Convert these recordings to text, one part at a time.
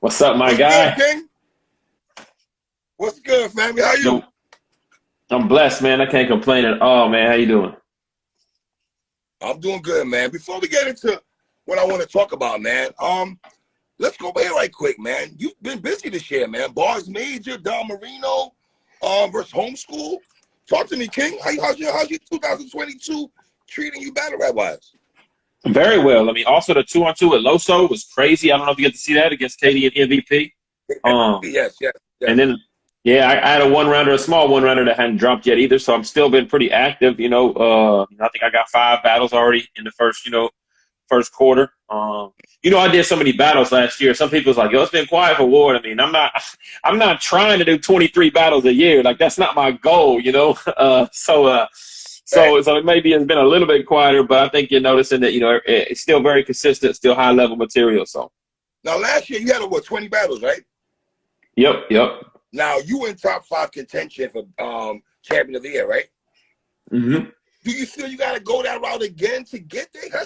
What's up, my What's guy? good, King? What's good, family? How you? Yo, I'm blessed, man. I can't complain at all, man. How you doing? I'm doing good, man. Before we get into what I want to talk about, man, let's go over here right quick, man. You've been busy this year, man. Bars Major, Don Marino, versus Homeschool. Talk to me, King. How's your 2022 treating you battle rap wise? Very well. I mean, also the 2-on-2 with Loso was crazy. I don't know if you get to see that against Katie and MVP. Yes. And then, yeah, I had a one-rounder, a small one-rounder that hadn't dropped yet either, so I'm still been pretty active. I think I got 5 battles already in the first quarter. I did so many battles last year. Some people's like, yo, it's been quiet for Ward. I mean, I'm not trying to do 23 battles a year. Like, that's not my goal, So maybe it's been a little bit quieter, but I think you're noticing that, it's still very consistent, still high level material. So now last year you had over 20 battles, right? Yep. Now you in top 5 contention for champion of the year, right? Mm-hmm. Do you feel you gotta go that route again to get there?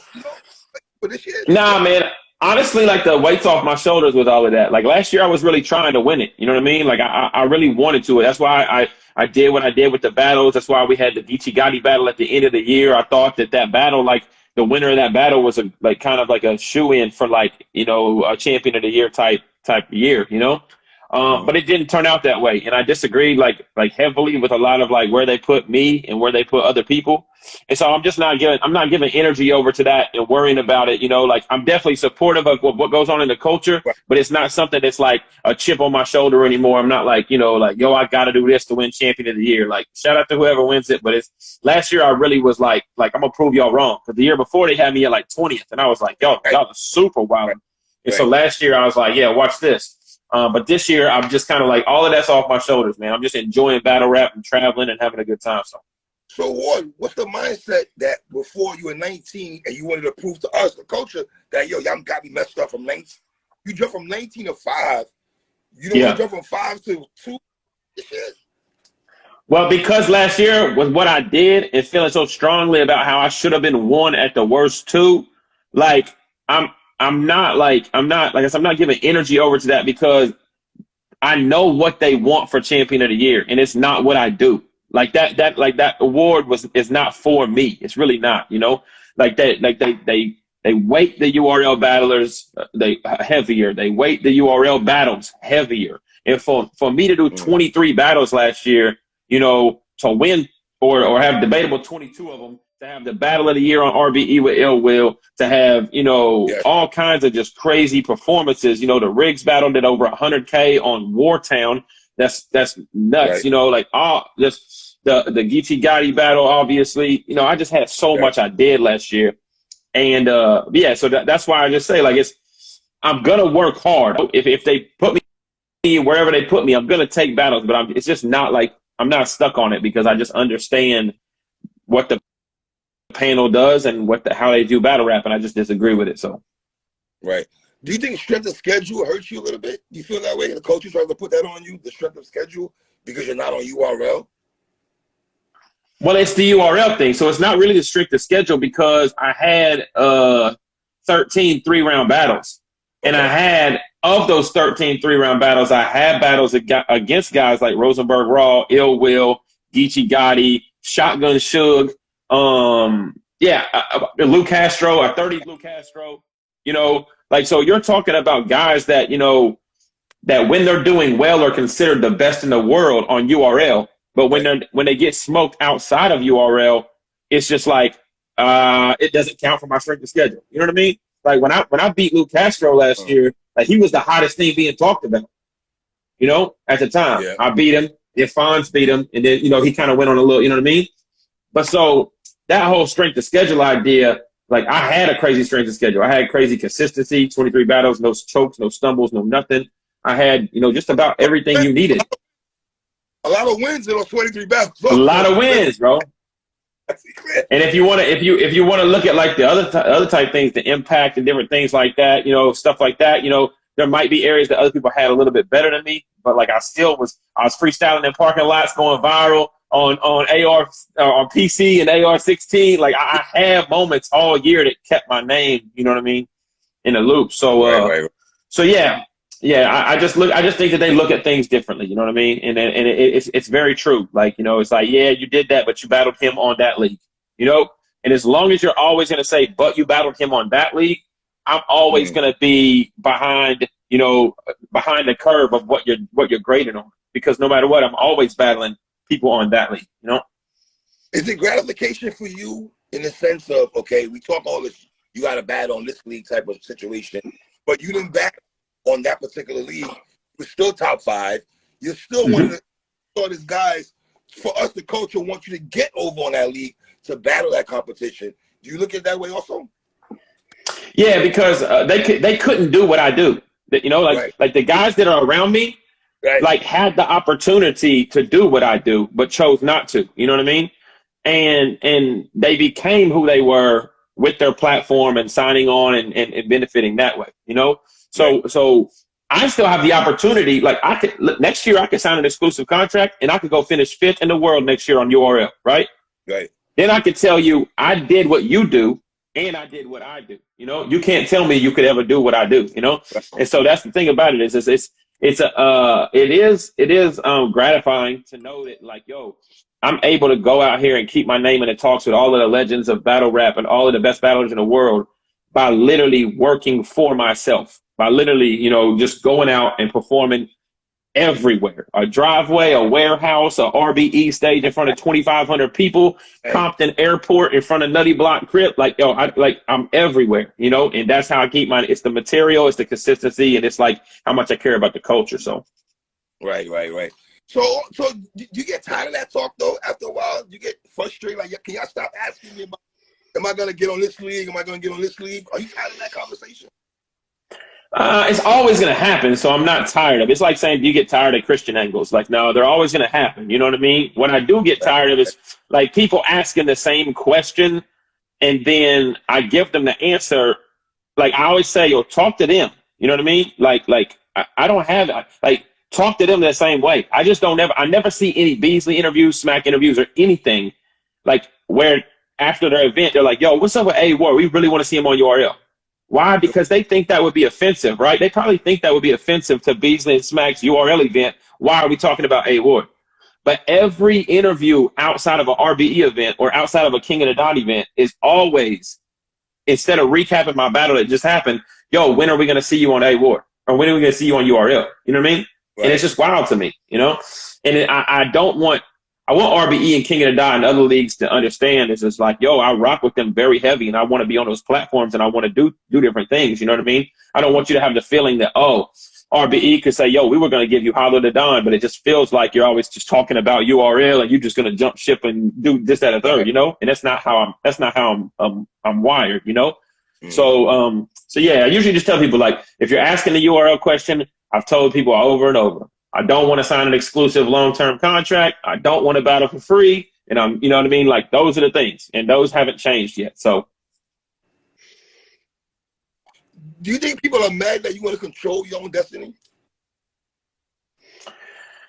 For this year? Nah, man. Honestly, like, the weight's off my shoulders with all of that. Like, last year I was really trying to win it. You know what I mean? Like, I really wanted to. That's why I did what I did with the battles. That's why we had the Geechee Gotti battle at the end of the year. I thought that battle, like, the winner of that battle was kind of like a shoe-in for, like, a champion of the year type year, But it didn't turn out that way. And I disagreed like heavily with a lot of like where they put me and where they put other people. And so I'm not giving energy over to that and worrying about it. Like, I'm definitely supportive of what goes on in the culture, but it's not something that's like a chip on my shoulder anymore. I'm not like, yo, I got to do this to win champion of the year. Like, shout out to whoever wins it. But last year I really was like, I'm going to prove y'all wrong. Because the year before they had me at like 20th. And I was like, y'all are super wild. And so last year I was like, yeah, watch this. But this year, I'm just kind of like, all of that's off my shoulders, man. I'm just enjoying battle rap and traveling and having a good time. So Ward, what's the mindset that before you were 19 and you wanted to prove to us, the culture, that, yo, y'all got me messed up from 19? You jumped from 19 to 5. You don't want to jump from 5 to 2? Well, because last year was what I did and feeling so strongly about how I should have been 1 at the worst 2, like, I'm not giving energy over to that because I know what they want for champion of the year, and it's not what I do. Like that award is not for me. It's really not, like that. Like they weight the URL battlers heavier. They weight the URL battles heavier. And for me to do 23 battles last year, to win or have debatable 22 of them, to have the battle of the year on RBE with Ill Will, to have, all kinds of just crazy performances. The Riggs battle did over 100K on Wartown. That's nuts. Right. Like all just the Geechee Gotti battle, obviously. I just had so much I did last year. And so that's why I just say, like, I'm gonna work hard. If they put me wherever they put me, I'm gonna take battles, but it's just not like I'm not stuck on it because I just understand what the panel does and how they do battle rap, and I just disagree with it. So, right. Do you think strength of schedule hurts you a little bit? Do you feel that way? The coaches trying to put that on you, the strength of schedule, because you're not on URL? Well, it's the URL thing, so it's not really the strength of schedule because I had 13 3-round battles, and I had of those 13 3-round battles, I had battles against guys like Rosenberg Raw, Ill Will, Geechee Gotti, Shotgun Suge. Luke Castro, a 30 Luke Castro, so you're talking about guys that, that when they're doing well are considered the best in the world on URL, but when they get smoked outside of URL, it's just like, it doesn't count for my strength of schedule. You know what I mean? Like when I beat Luke Castro last year, like he was the hottest thing being talked about, at the time. Yeah. I beat him, if Fonz beat him, and then, he kind of went on a little, you know what I mean? But so that whole strength of schedule idea, like I had a crazy strength of schedule. I had crazy consistency, 23 battles, no chokes, no stumbles, no nothing. I had, just about everything you needed. A lot of wins in those 23 battles. A lot of wins, bro. And if you want to look at like the other type things, the impact and different things like that, stuff like that, there might be areas that other people had a little bit better than me, but like I was freestyling in parking lots, going viral on AR on PC and AR-16. Like I have moments all year that kept my name, you know what I mean, in the loop. So so yeah, Yeah, I just think that they look at things differently. You know what I mean? And it's very true. Like, you know, it's like, yeah, you did that, but you battled him on that league. You know, and as long as you're always going to say, but you battled him on that league, I'm always Mm. going to be behind, you know, behind the curve of what you're grading on. Because no matter what, I'm always battling people on that league. You know? Is it gratification for you in the sense of, okay, we talk all this, you got to bat on this league type of situation, but you didn't bat on that particular league. You're still top 5. You're still one of the shortest guys. For us, the culture wants you to get over on that league to battle that competition. Do you look at it that way also? Yeah, because they couldn't do what I do. You know, Right. like the guys that are around me, Right. like had the opportunity to do what I do, but chose not to. You know what I mean? And they became who they were with their platform and signing on and benefiting that way. You know, Right. so I still have the opportunity. Like I could next year, I could sign an exclusive contract and I could go finish 5th in the world next year on URL. Right? Right. Then I could tell you I did what you do and I did what I do. You know, you can't tell me you could ever do what I do. You know, Right. and so that's the thing about it is it is gratifying to know that like, yo, I'm able to go out here and keep my name in the talks with all of the legends of battle rap and all of the best battlers in the world by literally working for myself, by literally, you know, just going out and performing everywhere. A driveway, a warehouse, a RBE stage in front of 2,500 people, Right. Compton Airport in front of Nutty Block Crip. Like, yo, I'm everywhere, you know, and that's how I keep my, it's the material, it's the consistency, and it's like how much I care about the culture. So, Right. So you get tired of that talk though? After a while, you get frustrated. Like, can y'all stop asking me about? Am I gonna get on this league? Am I gonna get on this league? Are you tired of that conversation? it's always going to happen, so I'm not tired of it. It's like saying, do you get tired of Christian angles? Like, no, they're always going to happen. You know what I mean? What I do get tired of is like people asking the same question, and then I give them the answer. Like I always say, yo, talk to them. You know what I mean? I don't have like talk to them the same way. I just don't I never see any Beasley interviews, Smack interviews, or anything like where after their event they're like, yo, what's up with A War? We really want to see him on URL. Why? Because they think that would be offensive, right? They probably think that would be offensive to Beasley and Smack's URL event. Why are we talking about A Ward? But every interview outside of an RBE event or outside of a King of the Dot event is always, instead of recapping my battle that just happened, yo, when are we going to see you on A Ward? Or when are we going to see you on URL? You know what I mean? Right. And it's just wild to me, you know? And I want RBE and King of the Dot and other leagues to understand is just like, yo, I rock with them very heavy and I want to be on those platforms and I want to do different things. You know what I mean? I don't want you to have the feeling that, oh, RBE could say, yo, we were going to give you Hollow the Don, but it just feels like you're always just talking about URL and you're just going to jump ship and do this, that, and third, you know? And that's not how I'm wired, you know? So yeah, I usually just tell people like, if you're asking the URL question, I've told people over and over, I don't want to sign an exclusive long-term contract. I don't want to battle for free. And you know what I mean? Like those are the things and those haven't changed yet. So. Do you think people are mad that you want to control your own destiny?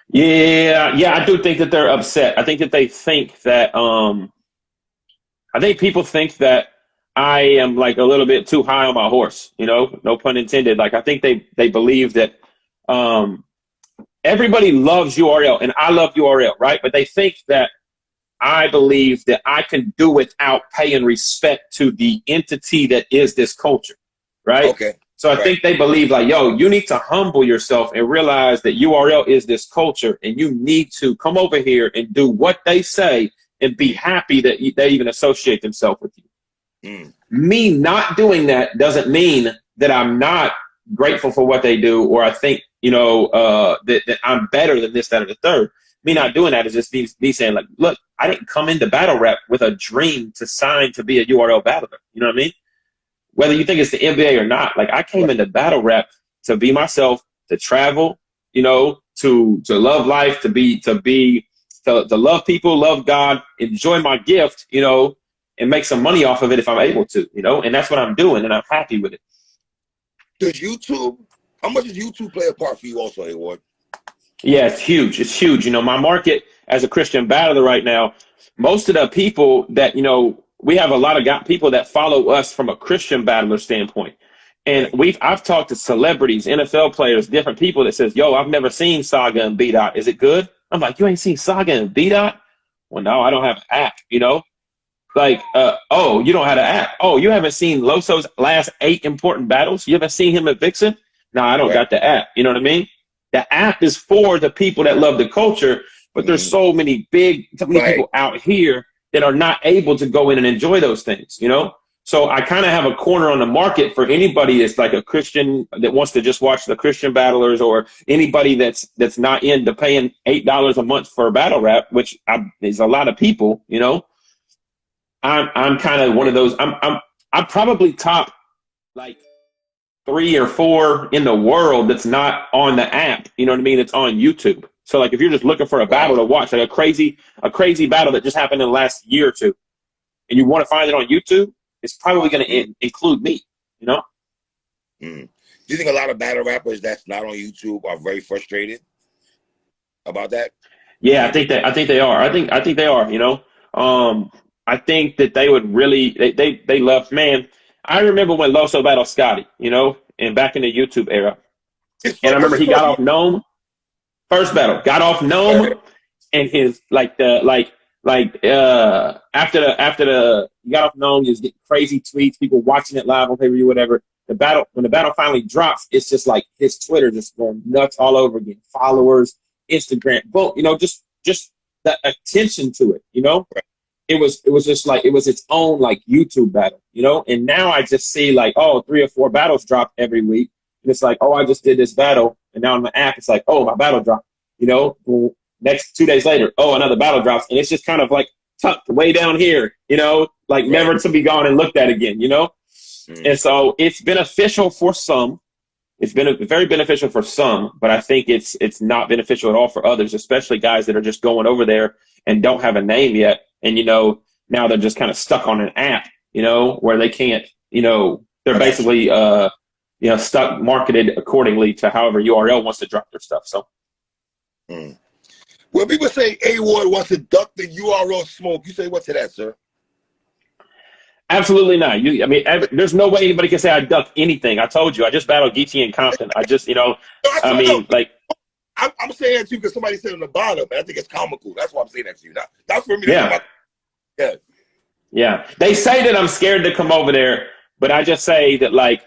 Yeah, I do think that they're upset. I think that they think that I think people think that I am like a little bit too high on my horse, you know, no pun intended. Like I think they believe that everybody loves URL and I love URL, right? But they think that I believe that I can do without paying respect to the entity that is this culture, right? Okay. So I think they believe like, yo, you need to humble yourself and realize that URL is this culture and you need to come over here and do what they say and be happy that they even associate themselves with you. Me not doing that doesn't mean that I'm not grateful for what they do or I think, you know, that I'm better than this, that, or the third. Me not doing that is just me saying like, look, I didn't come into battle rap with a dream to sign to be a URL battler. You know what I mean? Whether you think it's the NBA or not, like I came into battle rap to be myself, to travel, you know, to love life, to love people, love God, enjoy my gift, you know, and make some money off of it if I'm able to, you know, and that's what I'm doing and I'm happy with it. How much does YouTube play a part for you also, Hayward? Yeah, it's huge. It's huge. You know, my market as a Christian battler right now, most of the people that, you know, we have a lot of people that follow us from a Christian battler standpoint. And I've talked to celebrities, NFL players, different people that says, yo, I've never seen Saga and B Dot. Is it good? I'm like, you ain't seen Saga and B Dot? Well, no, I don't have an app, you know? Like, oh, you don't have an app. Oh, you haven't seen Loso's last 8 important battles? You haven't seen him at Vixen? No, I don't got the app. You know what I mean? The app is for the people that love the culture, but there's so many people out here that are not able to go in and enjoy those things, you know? So I kind of have a corner on the market for anybody that's like a Christian that wants to just watch the Christian battlers, or anybody that's not into paying $8 a month for a battle rap, which is a lot of people, you know? I'm kind of one of those. I'm probably top like 3 or 4 in the world that's not on the app. You know what I mean? It's on YouTube. So like if you're just looking for a battle to watch, like a crazy battle that just happened in the last year or two, and you want to find it on YouTube, it's probably going to include me. You know? Do you think a lot of battle rappers that's not on YouTube are very frustrated about that? Yeah, I think they are. I think they are. You know, I think that they would really they love, man. I remember when Loso battled Scotty, you know, and back in the YouTube era. And I remember he got off Gnome. First battle, got off Gnome, and his after the he got off Gnome, he was getting crazy tweets, people watching it live on pay-per-view, whatever. When the battle finally drops, it's just like his Twitter just going nuts all over again. Followers, Instagram, boom, you know, just the attention to it, you know. It was just like, it was its own like YouTube battle, you know? And now I just see like, oh, 3 or 4 battles drop every week. And it's like, oh, I just did this battle. And now on my app, it's like, oh, my battle dropped, you know? Well, next 2 days later, oh, another battle drops. And it's just kind of like tucked way down here, you know, like never to be gone and looked at again, you know? And so it's beneficial for some. It's been very beneficial for some, but I think it's not beneficial at all for others, especially guys that are just going over there and don't have a name yet. And, you know, now they're just kind of stuck on an app, you know, where they can't, you know, they're basically, you know, stuck marketed accordingly to however URL wants to drop their stuff. So. When people say A-Ward wants to duck the URL smoke, you say what to that, sir? Absolutely not. I mean, there's no way anybody can say I ducked anything. I told you, I just battled Geechee and Compton. I just, you know, I mean, like. I'm saying that to you because somebody said on the bottom, and I think it's comical. That's why I'm saying that to you. Now, that's for me. Yeah. They say that I'm scared to come over there, but I just say that, like,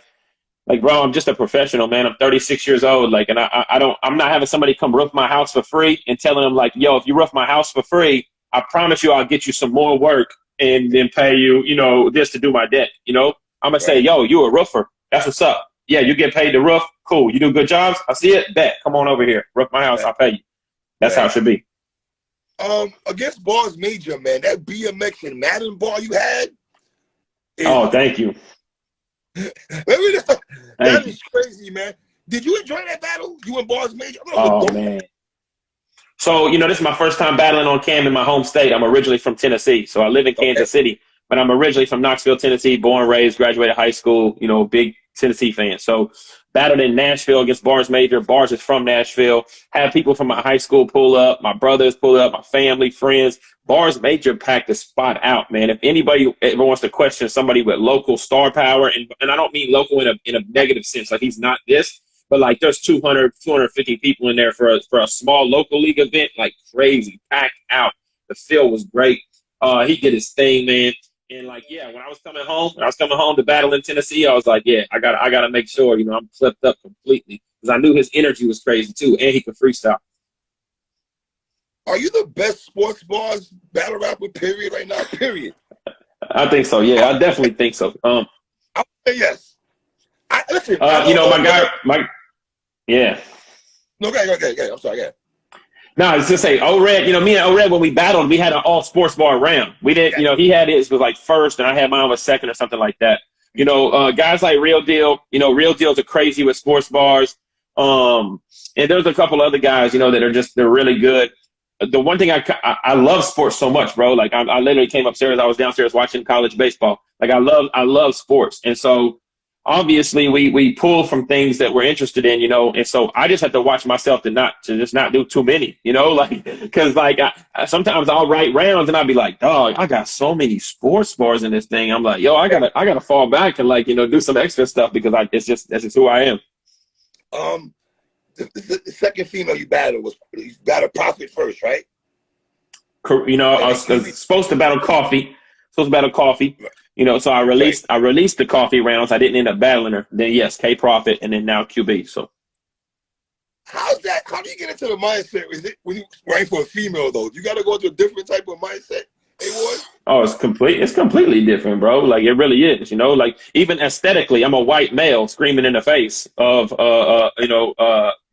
bro, I'm just a professional, man. I'm 36 years old, like, and I'm not having somebody come roof my house for free and telling them like, yo, if you roof my house for free, I promise you I'll get you some more work and then pay you, you know, this to do my debt. You know, I'm gonna say, yo, you a roofer. That's what's up. Yeah, you get paid to roof. Cool. You do good jobs. I see it. Bet. Come on over here. Roof my house. I'll pay you. That's how it should be. Against Bars Major, man, that BMX and Madden bar you had. Oh, thank you. That is crazy, man. Did you enjoy that battle? You and Bars Major? Oh, man. So, you know, this is my first time battling on cam in my home state. I'm originally from Tennessee. So I live in Kansas City, but I'm originally from Knoxville, Tennessee, born, raised, graduated high school, you know, big Tennessee fan. So battled in Nashville against Bars Major. Bars is from Nashville. Had people from my high school pull up, my brothers pull up, my family, friends. Bars Major packed the spot out, man. If anybody ever wants to question somebody with local star power, and I don't mean local in a negative sense, like he's not this, but like there's 200, 250 people in there for a small local league event, like crazy, packed out. The field was great. He did his thing, man. And like, yeah, when I was coming home to battle in Tennessee, I was like, yeah, I gotta make sure, you know, I'm clipped up completely because I knew his energy was crazy too, and he could freestyle. Are you the best sports bars battle rapper, period, right now? Period. I think so. Yeah, I definitely think so. I would say yes. Listen. You know, yeah. No, okay. I'm sorry. Yeah. No, I was just say O-Red, you know, me and O-Red, when we battled, we had an all sports bar round. We did, you know, he had his was like first and I had mine was second or something like that. You know, guys like Real Deal, you know, Real Deals are crazy with sports bars. And there's a couple other guys, you know, that are they're really good. The one thing I love sports so much, bro. Like I literally came upstairs. I was downstairs watching college baseball. Like I love sports. And so obviously we pull from things that we're interested in, you know, and so I just have to watch myself to just not do too many, you know, like because like sometimes I'll write rounds and I'll be like, dog, I got so many sports bars in this thing. I'm like, yo, I gotta fall back and like, you know, do some extra stuff because that's just who I am. The second female you battled you battled Profit first, right? You know, I was supposed to battle Coffee. You know, so I released the Coffee rounds. I didn't end up battling her. Then yes, K Profit, and then now QB. So how's that? How do you get into the mindset? Is it when you write for a female though? You got to go to a different type of mindset. Oh, it's completely different, bro. Like it really is. You know, like even aesthetically, I'm a white male screaming in the face of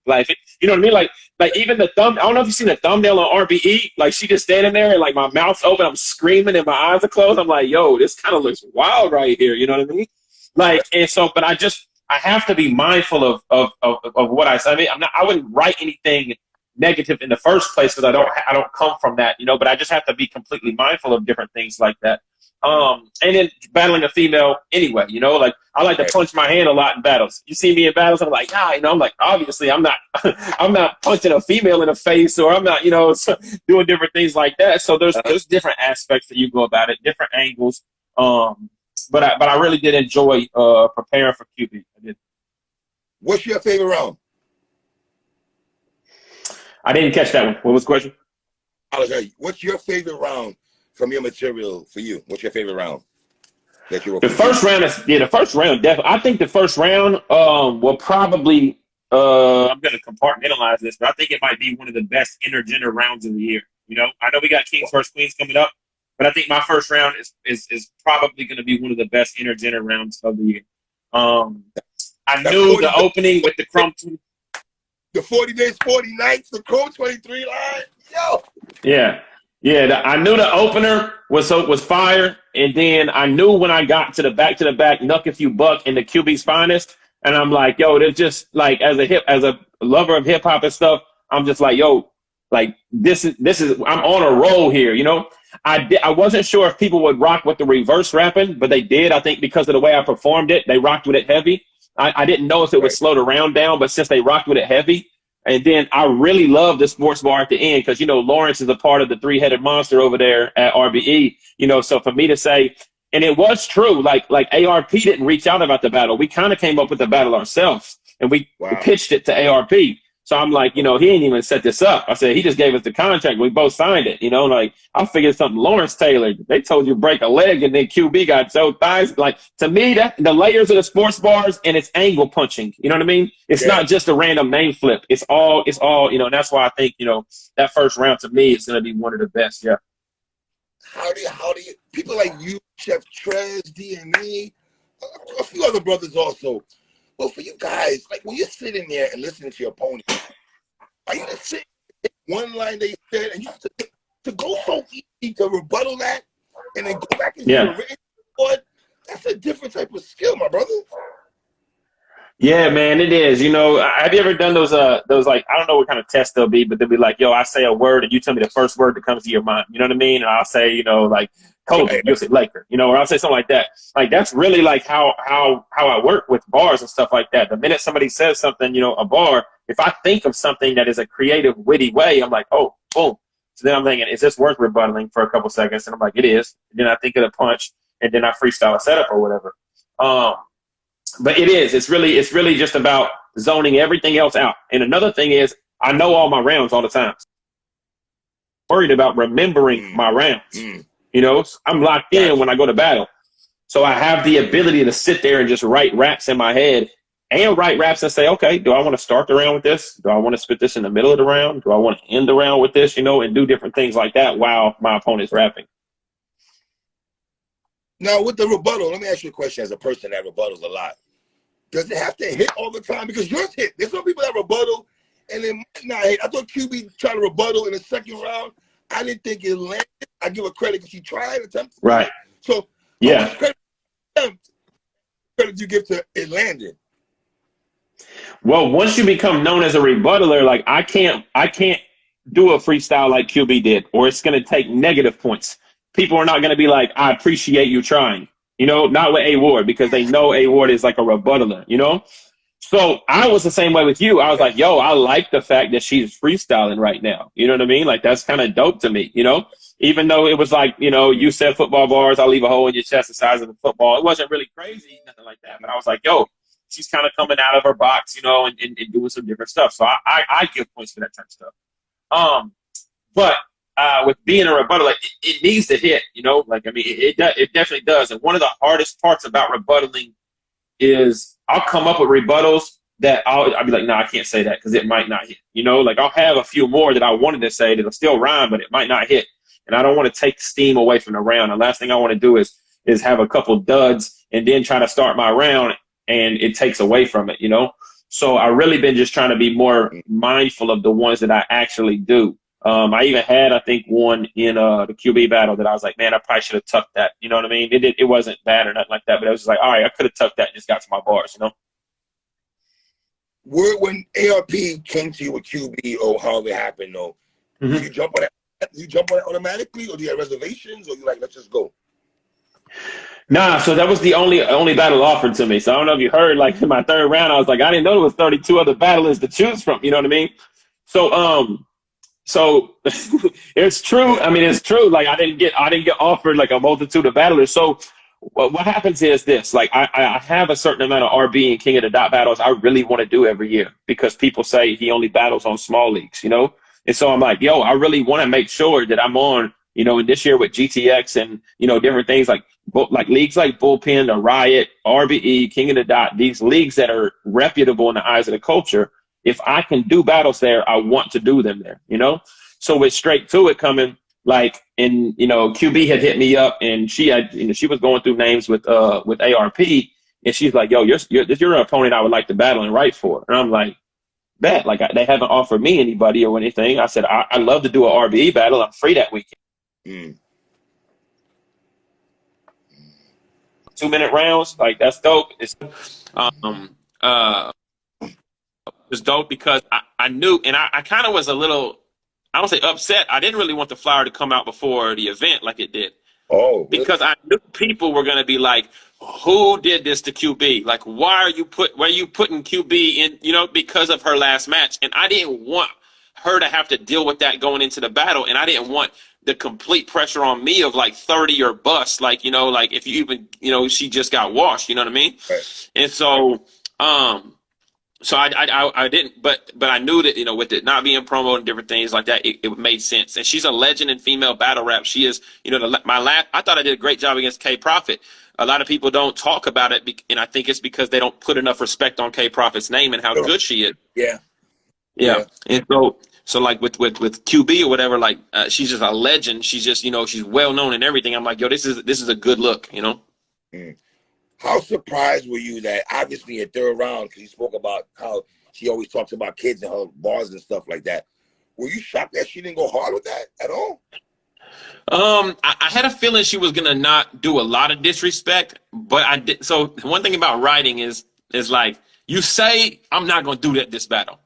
like, you know what I mean? Like even the thumb. I don't know if you've seen the thumbnail on RBE. Like she just standing there and like my mouth's open. I'm screaming and my eyes are closed. I'm like, yo, this kind of looks wild right here. You know what I mean? Like, and so, but I have to be mindful of what I say. I mean, I wouldn't write anything negative in the first place because I don't come from that, you know. But I just have to be completely mindful of different things like that. And then battling a female anyway, you know, like I like to punch my hand a lot in battles. You see me in battles, I'm like, you know, I'm like, obviously I'm not, I'm not punching a female in the face, or I'm not, you know, doing different things like that. So there's different aspects that you go about it, different angles. But I really did enjoy preparing for QB. I did. What's your favorite round? I didn't catch that one. What was the question? What's your favorite round from your material for you? What's your favorite round that you were? The first round definitely. I think the first round will probably I'm gonna compartmentalize this, but I think it might be one of the best intergender rounds of the year. You know, I know we got Kings vs Queens coming up, but I think my first round is probably gonna be one of the best intergender rounds of the year. I knew the opening with the Crumb. The 40 days, 40 nights, the Code 23 line. Yo. Yeah. I knew the opener was fire, and then I knew when I got to the back Knuck If You Buck in the QB's finest, and I'm like, yo, they're just like as a lover of hip hop and stuff, I'm just like, yo, like this is I'm on a roll here, you know. I wasn't sure if people would rock with the reverse rapping, but they did. I think because of the way I performed it, they rocked with it heavy. I didn't know if it would slow the round down, but since they rocked with it heavy, and then I really love the sports bar at the end because, you know, Lawrence is a part of the three-headed monster over there at RBE, you know, so for me to say, and it was true, like ARP didn't reach out about the battle. We kind of came up with the battle ourselves, and we pitched it to ARP. So I'm like, you know, he ain't even set this up. I said, he just gave us the contract. We both signed it. You know, like I figured something Lawrence tailored. They told you break a leg and then QB got so thighs. Like to me, that the layers of the sports bars and it's angle punching. You know what I mean? It's not just a random name flip. It's all, you know, and that's why I think, you know, that first round to me is going to be one of the best. Yeah. How do you, people like you, Chef Trez, DNA, a few other brothers also. Well, for you guys, like when you're sitting there and listening to your opponent, are you just sitting one line they said and you to go so easy to rebuttal that and then go back into the written board? That's a different type of skill, my brother. Yeah, man, it is. You know, have you ever done those like, I don't know what kind of test they'll be, but they'll be like, yo, I say a word and you tell me the first word that comes to your mind. You know what I mean? And I'll say, you know, like Kobe, you'll say Laker, you know, or I'll say something like that. Like that's really like how I work with bars and stuff like that. The minute somebody says something, you know, a bar, if I think of something that is a creative, witty way, I'm like, oh, boom. So then I'm thinking, is this worth rebuttaling for a couple seconds? And I'm like, it is. And then I think of the punch and then I freestyle a setup or whatever. But it is. It's really just about zoning everything else out. And another thing is, I know all my rounds all the time. Worried about remembering my rounds. You know, I'm locked in when I go to battle. So I have the ability to sit there and just write raps in my head and write raps and say, okay, do I want to start the round with this? Do I want to spit this in the middle of the round? Do I want to end the round with this? You know, and do different things like that while my opponent's rapping. Now, with the rebuttal, let me ask you a question as a person that rebuttals a lot. Does it have to hit all the time? Because yours hit. There's some people that rebuttal and it might not hit. I thought QB tried to rebuttal in the second round. I didn't think it landed. I give her credit because she tried, attempted. Right. So, yeah. How much credit do you give to it landing? Well, once you become known as a rebuttaler, like I can't do a freestyle like QB did, or it's going to take negative points. People are not going to be like, I appreciate you trying. not with A Ward, because they know A Ward is like a rebuttaler. So I was the same way with you. I was like, yo, I like the fact that she's freestyling right now. You know what I mean? Like, that's kind of dope to me, even though it was like, you said football bars, I'll leave a hole in your chest the size of a football. It wasn't really crazy, nothing like that. But I was like, yo, she's kind of coming out of her box, and doing some different stuff. So I give points for that type of stuff. But with being a rebuttal, like it needs to hit, like, I mean, it definitely does. And one of the hardest parts about rebuttaling is I'll come up with rebuttals that I'll be like, no, I can't say that because it might not hit. Like I'll have a few more that I wanted to say that'll still rhyme, but it might not hit. And I don't want to take steam away from the round. The last thing I want to do is have a couple duds and then try to start my round and it takes away from it, So I really been just trying to be more mindful of the ones that I actually do. I even had, I think, one in the QB battle that I was like, man, I probably should have tucked that. You know what I mean? It wasn't bad or nothing like that, but I was just like, all right, I could have tucked that and just got to my bars, When ARP came to you with QB or however it happened, though, did you jump on that? You jump on it automatically, or do you have reservations, or you like, let's just go? Nah, so that was the only battle offered to me. So I don't know if you heard, like in my third round, I was like, I didn't know there was 32 other battlers to choose from. You know what I mean? So it's true. I mean, it's true. Like I didn't get offered like a multitude of battlers. So what happens is this: like I have a certain amount of RB and King of the Dot battles I really want to do every year because people say he only battles on small leagues, And so I'm like, yo, I really want to make sure that I'm on, in this year with GTX and different things like leagues like Bullpen, the Riot, RBE, King of the Dot. These leagues that are reputable in the eyes of the culture. If I can do battles there, I want to do them there, So with Straight to It coming, like, and, QB had hit me up and she had, she was going through names with ARP and she's like, yo, you're an opponent I would like to battle and write for. And I'm like, bet, like they haven't offered me anybody or anything. I said, I love to do an RBE battle. I'm free that weekend. 2-minute rounds. Like that's dope. It's dope because I knew, and I kind of was a little, I don't say upset. I didn't really want the flyer to come out before the event like it did. Oh, because I knew people were going to be like, who did this to QB? Like, why are you putting QB in, because of her last match? And I didn't want her to have to deal with that going into the battle. And I didn't want the complete pressure on me of like 30 or bust. Like, like if you even, she just got washed, you know what I mean? Right. And so, so I didn't, but I knew that, with it not being promoted and different things like that, it made sense. And she's a legend in female battle rap. She is, I thought I did a great job against K Prophet. A lot of people don't talk about it, and I think it's because they don't put enough respect on K Prophet's name and how good she is. Yeah. And so like with QB or whatever, like she's just a legend. She's just, she's well known and everything. I'm like, yo, this is a good look, How surprised were you that obviously at third round, because you spoke about how she always talks about kids and her bars and stuff like that. Were you shocked that she didn't go hard with that at all? I had a feeling she was gonna not do a lot of disrespect, but I did. So one thing about writing is like you say I'm not gonna do that this battle,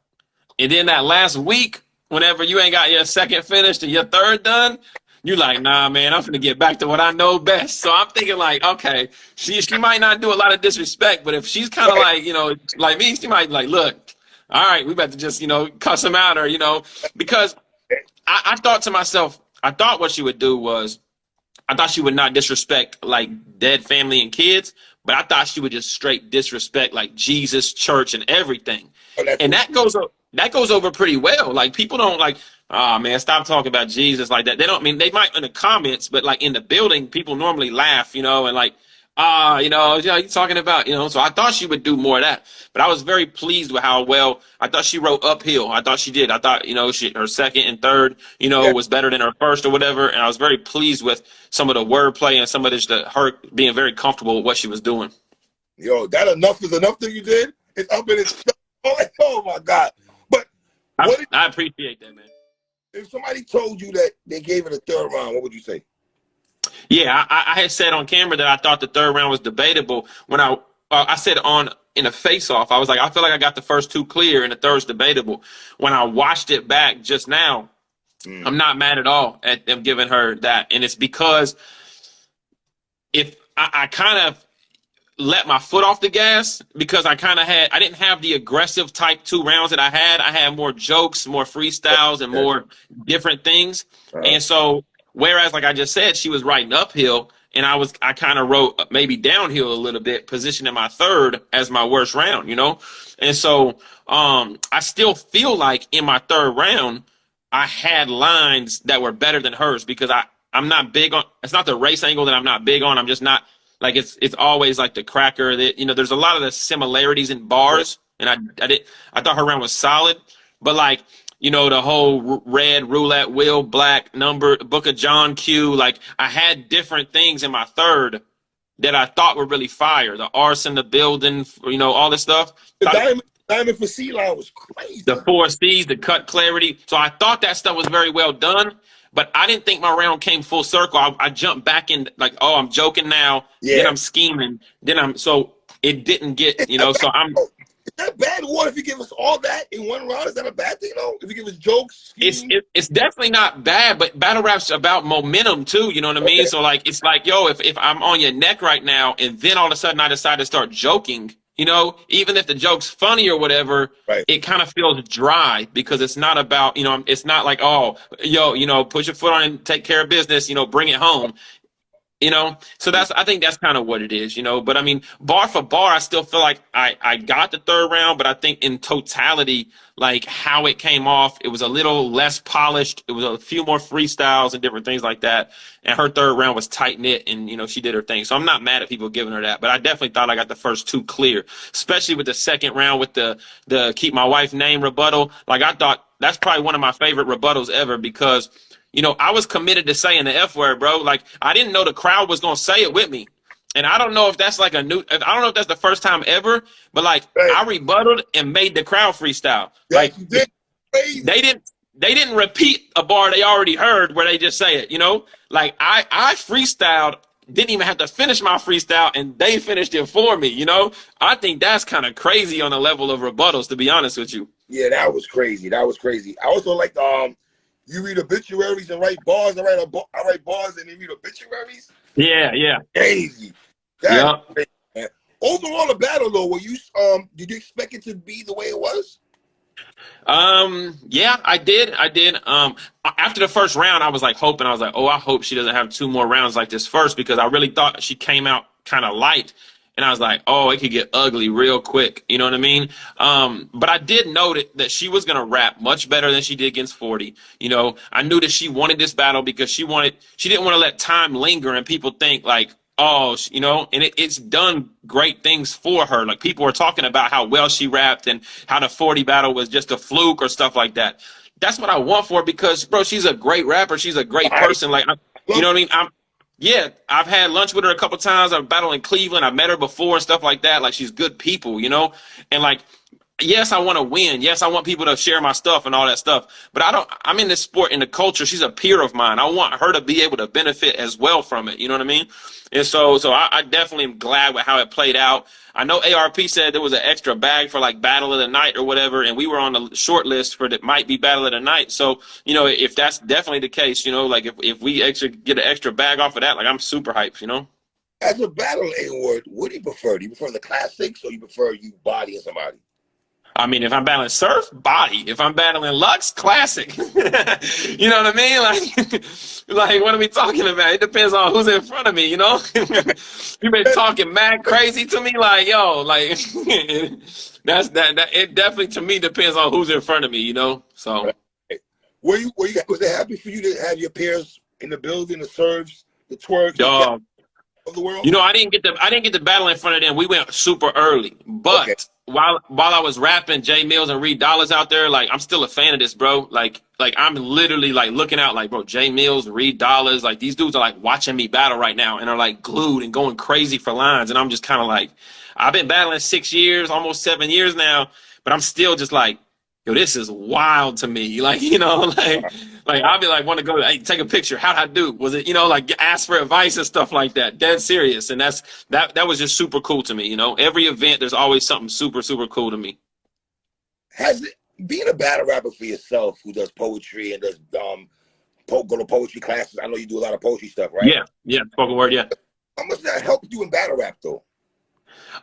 and then that last week, whenever you ain't got your second finished and your third done, you like, nah, man, I'm gonna get back to what I know best. So I'm thinking like, okay, she might not do a lot of disrespect, but if she's kind of like, like me, she might be like, look, all right, we better just, cuss him out or, because I thought to myself, I thought what she would do was, I thought she would not disrespect like dead family and kids, but I thought she would just straight disrespect like Jesus, church, and everything. And that goes over pretty well. Like people don't like, oh man, stop talking about Jesus like that. They don't they might in the comments, but like in the building, people normally laugh, and like, you talking about, so I thought she would do more of that. But I was very pleased with how well I thought she wrote uphill. I thought she did. I thought, her second and third, was better than her first or whatever. And I was very pleased with some of the wordplay and some of her being very comfortable with what she was doing. Yo, that enough is enough that you did? It's up in its oh my God. But I appreciate that, man. If somebody told you that they gave it a third round, what would you say? Yeah, I had said on camera that I thought the third round was debatable. When I said in a face-off, I was like, I feel like I got the first two clear and the third's debatable. When I watched it back just now, I'm not mad at all at them giving her that. And it's because if I kind of let my foot off the gas because I didn't have the aggressive type 2 rounds that I had. I had more jokes, more freestyles, and more different things. And so, whereas, like I just said, she was riding uphill, and I kind of wrote maybe downhill a little bit, positioning my third as my worst round, you know? And so, I still feel like in my third round, I had lines that were better than hers because I'm not big on, it's not the race angle that I'm not big on. I'm just not, like it's always like the cracker that, you know, there's a lot of the similarities in bars, and I thought her round was solid, but like, you know, the whole red roulette wheel, black number, Book of John Q, like I had different things in my third that I thought were really fire. The arson, the building, you know, all this stuff. The diamond for C line was crazy. The 4 C's, the cut clarity. So I thought that stuff was very well done. But I didn't think my round came full circle. I jumped back in like, oh, I'm joking now. Yeah. Then I'm scheming. So it didn't get, you know, so I'm. Is that bad? What if you give us all that in one round? Is that a bad thing, though? If you give us jokes? It's definitely not bad, but battle rap's about momentum too, you know what I mean? So like, it's like, yo, if I'm on your neck right now and then all of a sudden I decide to start joking, you know, even if the joke's funny or whatever, it kind of feels dry because it's not about, you know, it's not like, oh, yo, you know, put your foot on and take care of business, you know, bring it home, you know. So I think that's kind of what it is, you know. But I mean, bar for bar, I still feel like I got the third round, but I think in totality, like how it came off, it was a little less polished. It was a few more freestyles and different things like that. And her third round was tight knit, and you know she did her thing. So I'm not mad at people giving her that, but I definitely thought I got the first 2 clear, especially with the second round with the keep my wife name rebuttal. Like I thought that's probably one of my favorite rebuttals ever because, you know, I was committed to saying the F word, bro. Like I didn't know the crowd was gonna say it with me. And I don't know if that's like I don't know if that's the first time ever, but like I rebutted and made the crowd freestyle. Like they didn't repeat a bar they already heard where they just say it, you know? Like I freestyled, didn't even have to finish my freestyle, and they finished it for me, you know? I think that's kind of crazy on the level of rebuttals, to be honest with you. Yeah, that was crazy. That was crazy. I also like you read obituaries and write bars. I write bars and then read obituaries. Yeah. Crazy. That's crazy, man. Overall, the battle though, did you expect it to be the way it was? Yeah, I did. After the first round, I was like, oh, I hope she doesn't have 2 more rounds like this first, because I really thought she came out kind of light. And I was like, oh, it could get ugly real quick. You know what I mean? But I did know that she was going to rap much better than she did against 40. You know, I knew that she wanted this battle because she didn't want to let time linger and people think like, oh, you know, and it's done great things for her. Like people were talking about how well she rapped and how the 40 battle was just a fluke or stuff like that. That's what I want for her because, bro, she's a great rapper. She's a great person. Like, you know what I mean? Yeah, I've had lunch with her a couple times. I've battled in Cleveland. I've met her before and stuff like that. Like, she's good people, you know? And, like, yes, I want to win. Yes, I want people to share my stuff and all that stuff. But I'm in this sport, in the culture. She's a peer of mine. I want her to be able to benefit as well from it. You know what I mean? And so I definitely am glad with how it played out. I know ARP said there was an extra bag for like battle of the night or whatever, and we were on the short list for that might be battle of the night. So, you know, if that's definitely the case, you know, like if we get an extra bag off of that, like I'm super hyped, you know? As a battle award, what do you prefer? Do you prefer the classics or you prefer you bodying somebody? I mean, if I'm battling Surf, body. If I'm battling Lux, classic. You know what I mean? Like, what are we talking about? It depends on who's in front of me, you know? You've been talking mad crazy to me, like, yo, like, it definitely, to me, depends on who's in front of me, you know? So. Right. Was it happy for you to have your peers in the building, the serves, the twerks, of the world? You know, I didn't get the battle in front of them. We went super early, but while I was rapping Jay Mills and Reed Dollars out there, like I'm still a fan of this, bro. Like I'm literally like looking out, like, bro, Jay Mills, Reed Dollars, like these dudes are like watching me battle right now and are like glued and going crazy for lines, and I'm just kind of like, I've been battling 6 years, almost 7 years now, but I'm still just like, yo, this is wild to me. Like, you know, like I'll be like, want to go, hey, take a picture. How'd I do? Was it, you know, like ask for advice and stuff like that. Dead serious. And that was just super cool to me. You know, every event, there's always something super, super cool to me. Has it, being a battle rapper for yourself who does poetry and does go to poetry classes, I know you do a lot of poetry stuff, right? Yeah, spoken word, yeah. How much did that help you in battle rap though?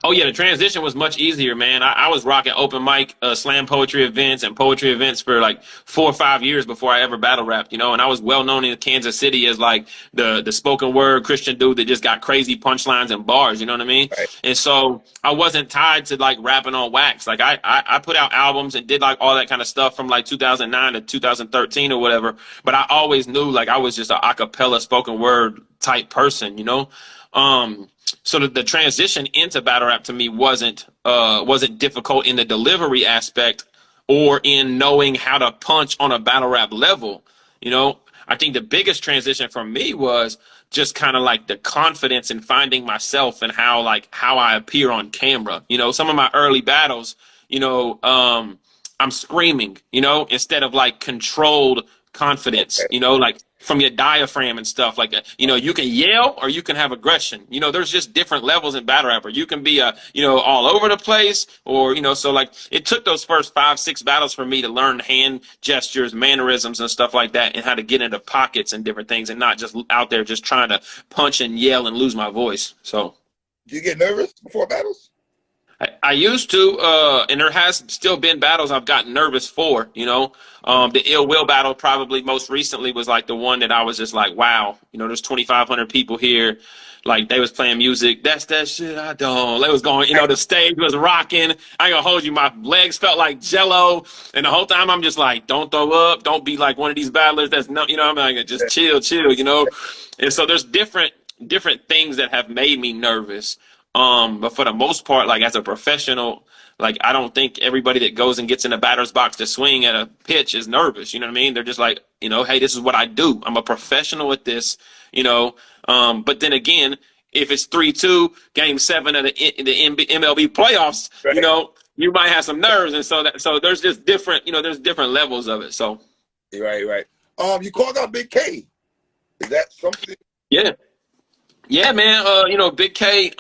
Oh yeah, the transition was much easier, man. I was rocking open mic, slam poetry events and poetry events for like 4 or 5 years before I ever battle rapped, you know. And I was well known in Kansas City as like the spoken word Christian dude that just got crazy punchlines and bars, you know what I mean? Right. And so I wasn't tied to like rapping on wax. Like I put out albums and did like all that kind of stuff from like 2009 to 2013 or whatever. But I always knew like I was just a acapella spoken word type person, you know. So the transition into battle rap to me wasn't difficult in the delivery aspect or in knowing how to punch on a battle rap level. You know, I think the biggest transition for me was just kind of like the confidence in finding myself and how I appear on camera. You know, some of my early battles, you know, I'm screaming, you know, instead of like controlled confidence, you know, like from your diaphragm and stuff like that. You know, you can yell or you can have aggression. You know, there's just different levels in battle rapper. You can be you know, all over the place or, you know, so like it took those first 5, 6 battles for me to learn hand gestures, mannerisms and stuff like that and how to get into pockets and different things and not just out there just trying to punch and yell and lose my voice. So. Do you get nervous before battles? I used to, and there has still been battles I've gotten nervous for, you know. The Ill Will battle probably most recently was like the one that I was just like, wow, you know, there's 2,500 people here. Like they was playing music. That's that shit I don't. They was going, you know, the stage was rocking. I ain't gonna hold you. My legs felt like jello. And the whole time I'm just like, don't throw up. Don't be like one of these battlers that's no, you know, I'm like, just chill, you know. And so there's different things that have made me nervous. But for the most part, like as a professional, like I don't think everybody that goes and gets in a batter's box to swing at a pitch is nervous. You know what I mean? They're just like, you know, hey, this is what I do. I'm a professional at this, you know. But then again, if it's 3-2, Game 7 of the MLB playoffs, Right. you know, you might have some nerves, and so there's just different, you know, there's different levels of it. So, Right. You called out Big K. Is that something? yeah, man. You know, Big K.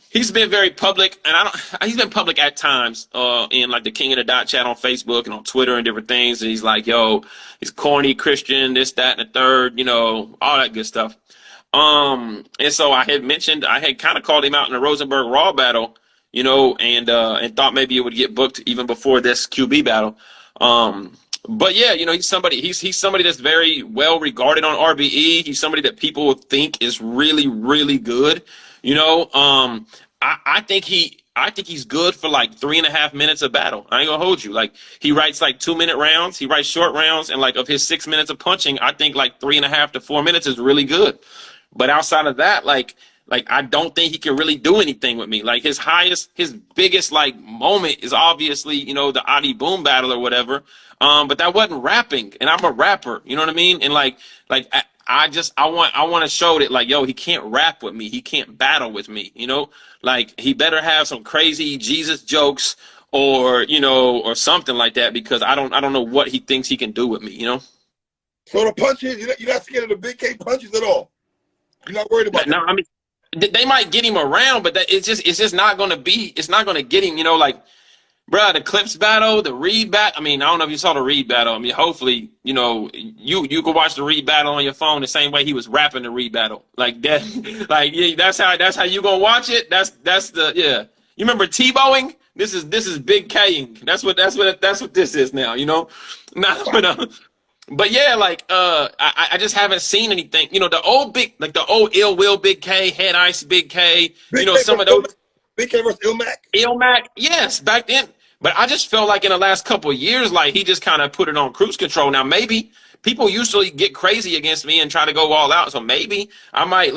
He's been very public, and he's been public at times, in like the King of the Dot chat on Facebook and on Twitter and different things. And he's like, yo, he's corny Christian, this, that, and the third, you know, all that good stuff. And so I had kind of called him out in the Rosenberg Raw battle, you know, and thought maybe it would get booked even before this QB battle. But yeah, you know, he's somebody that's very well regarded on RBE. He's somebody that people would think is really, really good. You know, I think he's good for like 3.5 minutes of battle. I ain't gonna hold you. Like he writes like 2-minute rounds, he writes short rounds, and like of his 6 minutes of punching, I think like 3.5 to 4 minutes is really good. But outside of that, like I don't think he can really do anything with me. Like his biggest like moment is obviously, you know, the Adi Boom battle or whatever. But that wasn't rapping, and I'm a rapper. You know what I mean? And I want to show that like, yo, he can't rap with me. He can't battle with me. You know, like he better have some crazy Jesus jokes or, you know, or something like that, because I don't know what he thinks he can do with me. You know. So the punches, you're not scared of the Big K punches at all. You're not worried about that. No, I mean, they might get him around, but it's just not going to get him. You know, like. Bruh, the Clips battle, the Reed battle. I mean, I don't know if you saw the Reed battle. I mean, hopefully, you know, you could watch the Reed battle on your phone the same way he was rapping the Reed battle. Like that, like yeah, that's how you gonna watch it. That's the yeah. You remember Tebowing? This is Big K-ing. That's what this is now. You know, but yeah, like I just haven't seen anything. You know, the old Ill Will Big K, Head Ice Big K. You know, some of those. Big K versus Ilmac, yes, back then. But I just felt like in the last couple of years, like he just kind of put it on cruise control. Now, maybe people usually get crazy against me and try to go all out. So maybe I might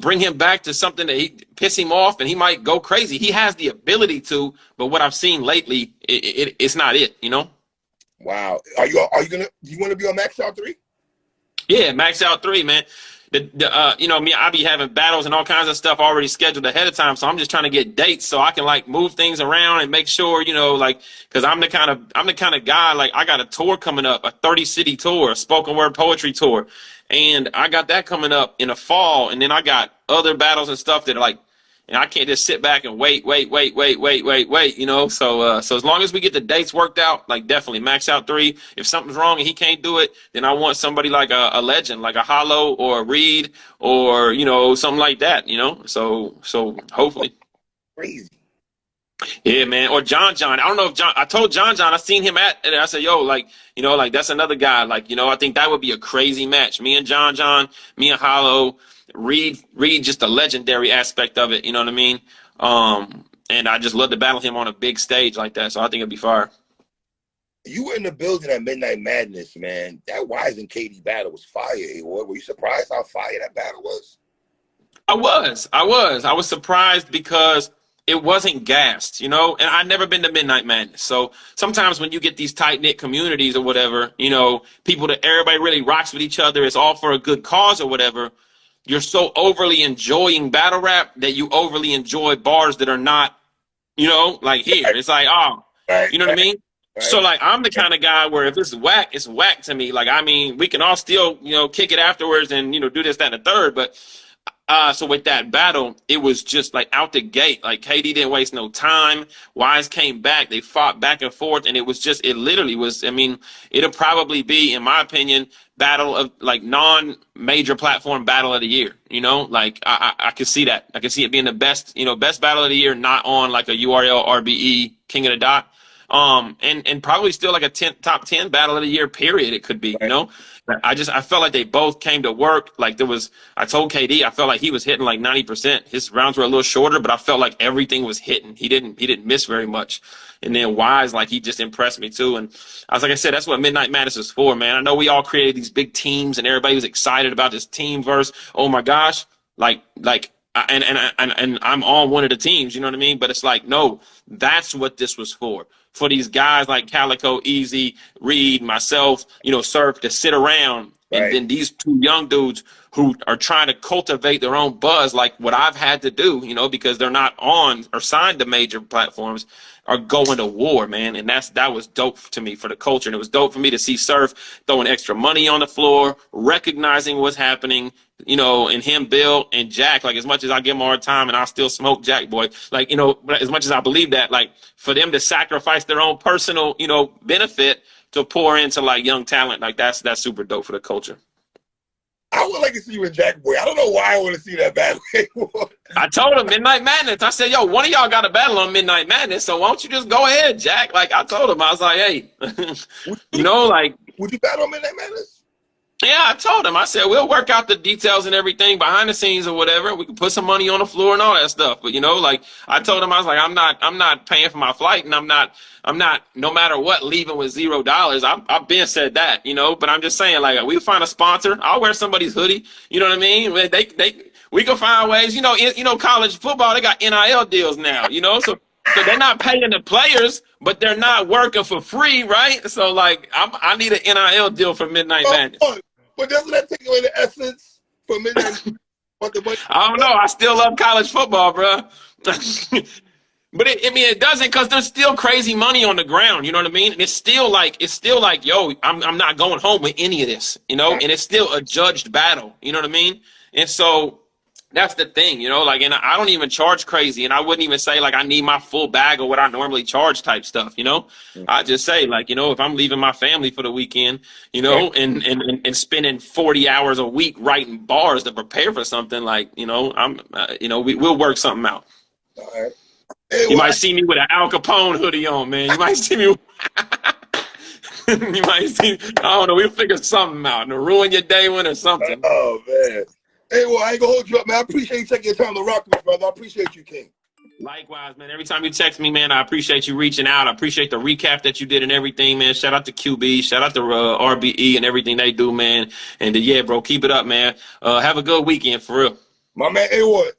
bring him back to something that he piss him off and he might go crazy. He has the ability to, but what I've seen lately, it's not it, you know? Wow. Do you want to be on Max Out 3? Yeah, Max Out 3, man. You know, me, I be having battles and all kinds of stuff already scheduled ahead of time. So I'm just trying to get dates so I can like move things around and make sure, you know, like, cause I'm the kind of guy, like I got a tour coming up, a 30-city tour, a spoken word poetry tour. And I got that coming up in the fall. And then I got other battles and stuff that are like, and I can't just sit back and wait, you know. So as long as we get the dates worked out, like definitely max out 3. If something's wrong and he can't do it, then I want somebody like a legend, like a Hollow or a Reed or, you know, something like that, you know. So hopefully. Crazy. Yeah, man. Or John. I don't know if I told John, I seen him and I said, yo, like, you know, like that's another guy. Like, you know, I think that would be a crazy match. Me and John, me and Hollow, Reed, just a legendary aspect of it. You know what I mean? And I just love to battle him on a big stage like that. So I think it'd be fire. You were in the building at Midnight Madness, man. That Wise and Katie battle was fire. Were you surprised how fire that battle was? I was surprised because it wasn't gassed, you know, and I've never been to Midnight Madness. So sometimes when you get these tight knit communities or whatever, you know, people that everybody really rocks with each other, it's all for a good cause or whatever. You're so overly enjoying battle rap that you overly enjoy bars that are not, you know, like here. It's like, oh, you know what I mean? Right. So like I'm the kind of guy where if it's whack to me. Like, I mean, we can all still, you know, kick it afterwards and, you know, do this, that, and the third, but so with that battle, it was just like out the gate. Like KD didn't waste no time. Wise came back. They fought back and forth, and it literally was. I mean, it'll probably be, in my opinion, battle of like non-major platform battle of the year. You know, like I could see that. I could see it being the best, you know, best battle of the year, not on like a URL RBE King of the Dot. And probably still like a top 10 battle of the year period. It could be, you know. I felt like they both came to work. Like I told KD, I felt like he was hitting like 90%. His rounds were a little shorter, but I felt like everything was hitting. He didn't miss very much. And then Wise, like he just impressed me too. And like I said, that's what Midnight Madness is for, man. I know we all created these big teams and everybody was excited about this team verse. Oh my gosh. And I'm on one of the teams, you know what I mean? But it's like, no, that's what this was for. For these guys like Calico, Easy, Reed, myself, you know, Surf to sit around. Right. And then these 2 young dudes who are trying to cultivate their own buzz, like what I've had to do, you know, because they're not on or signed to major platforms, are going to war, man. And that was dope to me for the culture. And it was dope for me to see Surf throwing extra money on the floor, recognizing what's happening, you know, and him, Bill, and Jack. Like, as much as I give him a hard time and I'll still smoke Jack, boy, like, you know, as much as I believe that, like, for them to sacrifice their own personal, you know, benefit to pour into like young talent, like that's super dope for the culture. I would like to see you and Jack Boy. I don't know why I want to see that battle anymore. I told him Midnight Madness. I said, yo, one of y'all got a battle on Midnight Madness, so why don't you just go ahead, Jack? Like I told him, I was like, hey, you know, like, would you battle on Midnight Madness? Yeah, I told him. I said we'll work out the details and everything behind the scenes or whatever. We can put some money on the floor and all that stuff. But you know, like I told him, I was like, I'm not paying for my flight, and I'm not. No matter what, leaving with $0. I've been said that, you know. But I'm just saying, like, we find a sponsor. I'll wear somebody's hoodie. You know what I mean? We can find ways. You know, college football, they got NIL deals now. You know, so they're not paying the players, but they're not working for free, right? So like, I need an NIL deal for Midnight Madness. But doesn't that take away the essence from Midnight? I don't know. I still love college football, bro. But it doesn't, because there's still crazy money on the ground. You know what I mean? And it's still like, yo, I'm not going home with any of this, you know. And it's still a judged battle. You know what I mean? And so that's the thing, you know. Like, and I don't even charge crazy, and I wouldn't even say like I need my full bag of what I normally charge type stuff. You know, I just say like, you know, if I'm leaving my family for the weekend, you know, and spending 40 hours a week writing bars to prepare for something, like, you know, we'll work something out. All right. Hey, you might see me with an Al Capone hoodie on, man. You might see me. You might see. I don't know. We'll figure something out and ruin your day one or something. Oh man. Hey, well, I ain't gonna hold you up, man. I appreciate you taking your time to rock with me, brother. I appreciate you, King. Likewise, man. Every time you text me, man, I appreciate you reaching out. I appreciate the recap that you did and everything, man. Shout out to QB. Shout out to RBE and everything they do, man. And yeah, bro, keep it up, man. Have a good weekend, for real. My man, A-Ward.